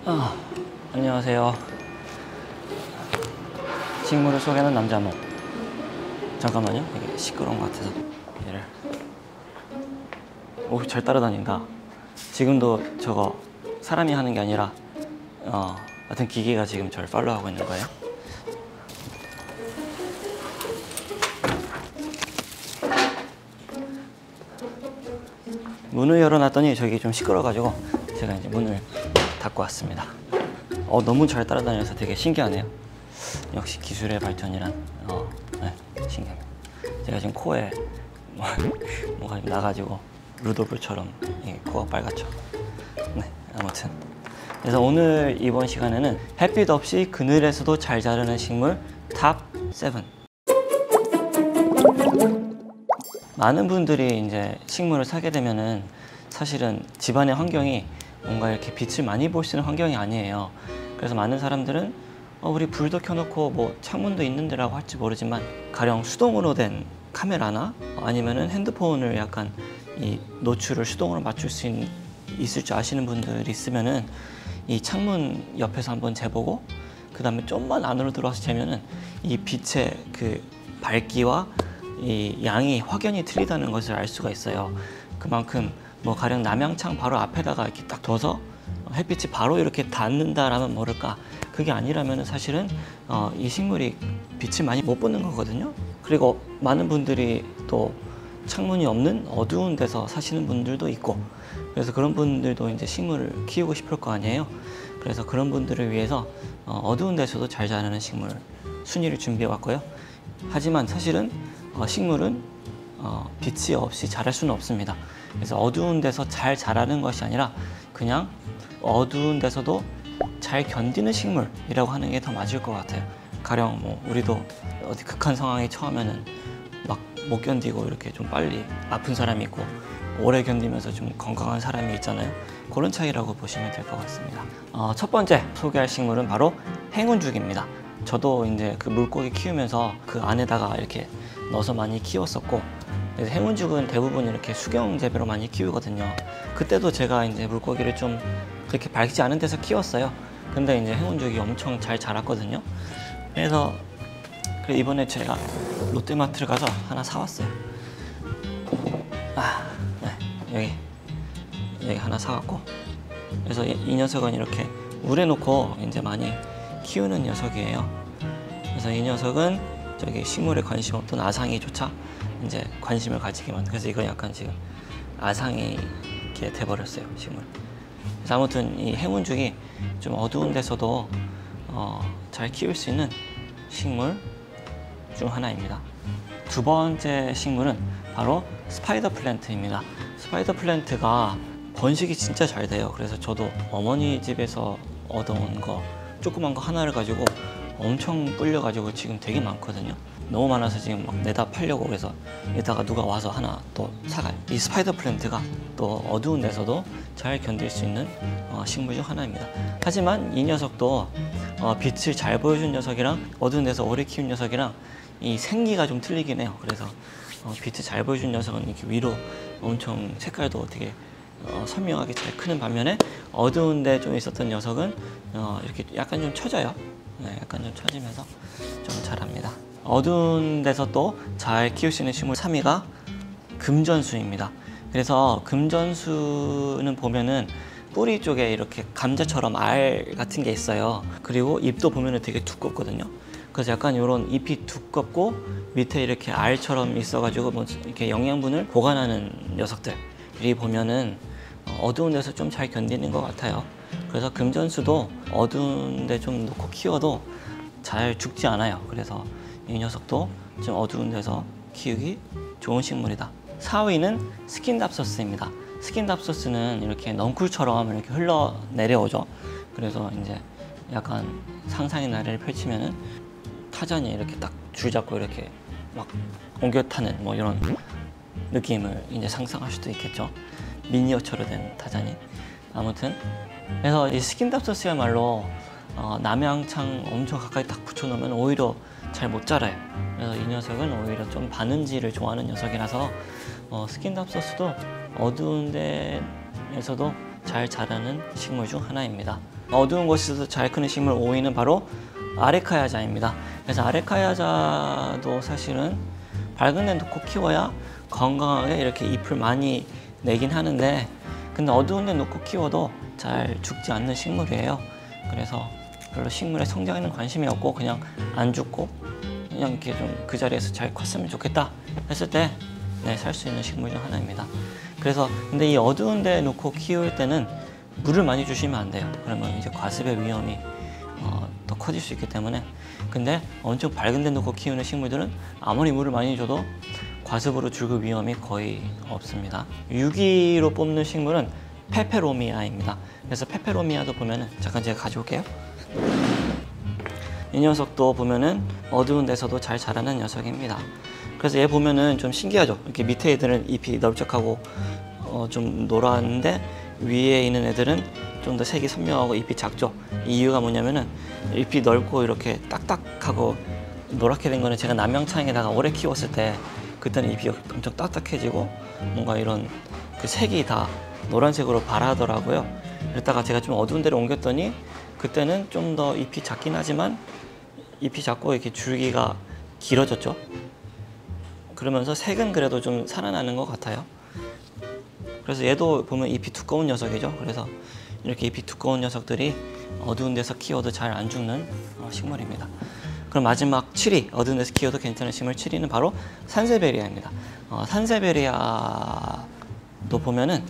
아, 안녕하세요. 식물을 소개하는 남자모. 잠깐만요. 이게 시끄러운 것 같아서 얘를. 오, 잘 따라다닌다. 지금도 저거 사람이 하는 게 아니라 하여튼 기계가 지금 저를 팔로우하고 있는 거예요. 문을 열어놨더니 저기 좀 시끄러워가지고 제가 이제 문을 닫고 왔습니다. 너무 잘 따라다녀서 되게 신기하네요. 역시 기술의 발전이란 네, 신기합니다. 제가 지금 코에 뭐가 좀 나가지고 루돌프처럼 코가 빨갛죠. 네, 아무튼 그래서 오늘 이번 시간에는 햇빛 없이 그늘에서도 잘 자라는 식물 탑 7. 많은 분들이 이제 식물을 사게 되면은 사실은 집안의 환경이 뭔가 이렇게 빛을 많이 볼 수 있는 환경이 아니에요. 그래서 많은 사람들은 우리 불도 켜놓고 뭐 창문도 있는데라고 할지 모르지만 가령 수동으로 된 카메라나 아니면은 핸드폰을 약간 이 노출을 수동으로 맞출 수 있을 줄 아시는 분들이 있으면은 이 창문 옆에서 한번 재보고 그 다음에 좀만 안으로 들어와서 재면은 이 빛의 그 밝기와 이 양이 확연히 틀리다는 것을 알 수가 있어요. 그만큼 뭐 가령 남양창 바로 앞에다가 이렇게 딱 둬서 햇빛이 바로 이렇게 닿는다라면 모를까, 그게 아니라면 사실은 이 식물이 빛을 많이 못 보는 거거든요. 그리고 많은 분들이 또 창문이 없는 어두운 데서 사시는 분들도 있고, 그래서 그런 분들도 이제 식물을 키우고 싶을 거 아니에요. 그래서 그런 분들을 위해서 어두운 데서도 잘 자라는 식물 순위를 준비해 왔고요. 하지만 사실은 식물은 빛이 없이 자랄 수는 없습니다. 그래서 어두운 데서 잘 자라는 것이 아니라 그냥 어두운 데서도 잘 견디는 식물이라고 하는 게 더 맞을 것 같아요. 가령 뭐 우리도 어디 극한 상황에 처하면은 막 못 견디고 이렇게 좀 빨리 아픈 사람이 있고 오래 견디면서 좀 건강한 사람이 있잖아요. 그런 차이라고 보시면 될 것 같습니다. 첫 번째 소개할 식물은 바로 행운죽입니다. 저도 이제 그 물고기 키우면서 그 안에다가 이렇게 넣어서 많이 키웠었고, 그래서 행운죽은 대부분 이렇게 수경 재배로 많이 키우거든요. 그때도 제가 이제 물고기를 좀 그렇게 밝지 않은 데서 키웠어요. 근데 이제 행운죽이 엄청 잘 자랐거든요. 그래서 이번에 제가 롯데마트를 가서 하나 사왔어요. 네, 여기 하나 사왔고, 그래서 이 녀석은 이렇게 물에 놓고 이제 많이 키우는 녀석이에요. 그래서 이 녀석은 저기 식물에 관심 없던 아상이조차 이제 관심을 가지게 만든, 그래서 이건 약간 지금 아상이 이렇게 돼버렸어요, 식물. 그래서 아무튼 이 행운죽이 좀 어두운 데서도 잘 키울 수 있는 식물 중 하나입니다. 두 번째 식물은 바로 스파이더 플랜트입니다. 스파이더 플랜트가 번식이 진짜 잘 돼요. 그래서 저도 어머니 집에서 얻어온 거 조그만 거 하나를 가지고 엄청 불려가지고 지금 되게 많거든요. 너무 많아서 지금 막 내다 팔려고, 그래서 이따가 누가 와서 하나 또 사가요. 이 스파이더 플랜트가 또 어두운 데서도 잘 견딜 수 있는 식물 중 하나입니다. 하지만 이 녀석도 빛을 잘 보여준 녀석이랑 어두운 데서 오래 키운 녀석이랑 이 생기가 좀 틀리긴 해요. 그래서 빛을 잘 보여준 녀석은 이렇게 위로 엄청 색깔도 되게 선명하게 잘 크는 반면에 어두운 데 좀 있었던 녀석은 이렇게 약간 좀 처져요. 네, 약간 좀 처지면서 좀 자랍니다. 어두운 데서 또 잘 키울 수 있는 식물 3위가 금전수입니다. 그래서 금전수는 보면은 뿌리 쪽에 이렇게 감자처럼 알 같은 게 있어요. 그리고 잎도 보면은 되게 두껍거든요. 그래서 약간 이런 잎이 두껍고 밑에 이렇게 알처럼 있어가지고 뭐 이렇게 영양분을 보관하는 녀석들이 보면은 어두운 데서 좀 잘 견디는 것 같아요. 그래서 금전수도 어두운 데 좀 놓고 키워도 잘 죽지 않아요. 그래서 이 녀석도 좀 어두운 데서 키우기 좋은 식물이다. 4위는 스킨답소스입니다. 스킨답소스는 이렇게 넝쿨처럼 이렇게 흘러 내려오죠. 그래서 이제 약간 상상의 나래를 펼치면은 타잔이 이렇게 딱 줄 잡고 이렇게 막 옮겨 타는 뭐 이런 느낌을 이제 상상할 수도 있겠죠. 미니어처로 된 타잔이. 아무튼 그래서 이 스킨답소스야말로 남양창 엄청 가까이 딱 붙여놓으면 오히려 잘 못 자라요. 그래서 이 녀석은 오히려 좀 반음지를 좋아하는 녀석이라서 스킨답소스도 어두운 데에서도 잘 자라는 식물 중 하나입니다. 어두운 곳에서 잘 크는 식물 5위는 바로 아레카야자입니다. 그래서 아레카야자도 사실은 밝은 데 놓고 키워야 건강하게 이렇게 잎을 많이 내긴 하는데, 근데 어두운 데 놓고 키워도 잘 죽지 않는 식물이에요. 그래서 별로 식물에 성장에는 관심이 없고 그냥 안 죽고 그냥 이렇게 좀 그 자리에서 잘 컸으면 좋겠다 했을 때 살 수 있는 식물 중 하나입니다. 그래서 근데 이 어두운 데 놓고 키울 때는 물을 많이 주시면 안 돼요. 그러면 이제 과습의 위험이 더 커질 수 있기 때문에. 근데 엄청 밝은 데 놓고 키우는 식물들은 아무리 물을 많이 줘도 과습으로 죽을 위험이 거의 없습니다. 6위로 뽑는 식물은 페페로미아입니다. 그래서 페페로미아도 보면은 잠깐 제가 가져올게요. 이 녀석도 보면은 어두운 데서도 잘 자라는 녀석입니다. 그래서 얘 보면은 좀 신기하죠. 이렇게 밑에 애들은 잎이 넓적하고 좀 노랗는데 위에 있는 애들은 좀 더 색이 선명하고 잎이 작죠. 이 이유가 뭐냐면은 잎이 넓고 이렇게 딱딱하고 노랗게 된 거는 제가 남양창에다가 오래 키웠을 때 그때는 잎이 엄청 딱딱해지고 뭔가 이런 그 색이 다 노란색으로 발하더라고요. 그랬다가 제가 좀 어두운 데로 옮겼더니 그때는 좀 더 잎이 작긴 하지만 잎이 작고 이렇게 줄기가 길어졌죠. 그러면서 색은 그래도 좀 살아나는 것 같아요. 그래서 얘도 보면 잎이 두꺼운 녀석이죠. 그래서 이렇게 잎이 두꺼운 녀석들이 어두운 데서 키워도 잘 안 죽는 식물입니다. 그럼 마지막 7위, 어두운 데서 키워도 괜찮은 식물 7위는 바로 산세베리아입니다. 산세베리아도 보면은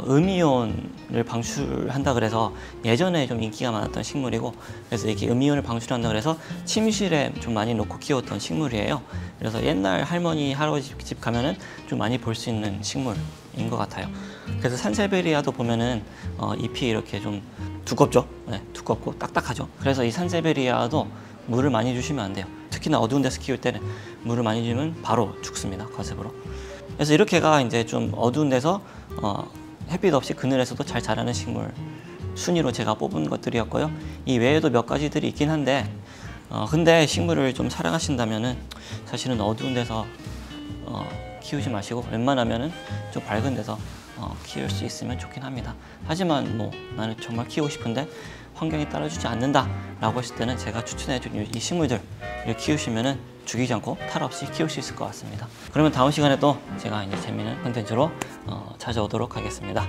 음이온을 방출한다 그래서 예전에 좀 인기가 많았던 식물이고, 그래서 이렇게 음이온을 방출한다 그래서 침실에 좀 많이 놓고 키웠던 식물이에요. 그래서 옛날 할머니 할아버지 집 가면은 좀 많이 볼 수 있는 식물인 것 같아요. 그래서 산세베리아도 보면은 잎이 이렇게 좀 두껍죠. 네, 두껍고 딱딱하죠. 그래서 이 산세베리아도 물을 많이 주시면 안 돼요. 특히나 어두운 데서 키울 때는 물을 많이 주면 바로 죽습니다. 과습으로. 그래서 이렇게가 이제 좀 어두운 데서 햇빛 없이 그늘에서도 잘 자라는 식물 순위로 제가 뽑은 것들이었고요. 이 외에도 몇 가지들이 있긴 한데 근데 식물을 좀 사랑하신다면은 사실은 어두운 데서 키우지 마시고 웬만하면은 좀 밝은 데서 키울 수 있으면 좋긴 합니다. 하지만 뭐 나는 정말 키우고 싶은데 환경이 따라주지 않는다 라고 했을 때는 제가 추천해준 이 식물들을 키우시면은 죽이지 않고 탈 없이 키울 수 있을 것 같습니다. 그러면 다음 시간에 또 제가 이제 재미있는 콘텐츠로 찾아오도록 하겠습니다.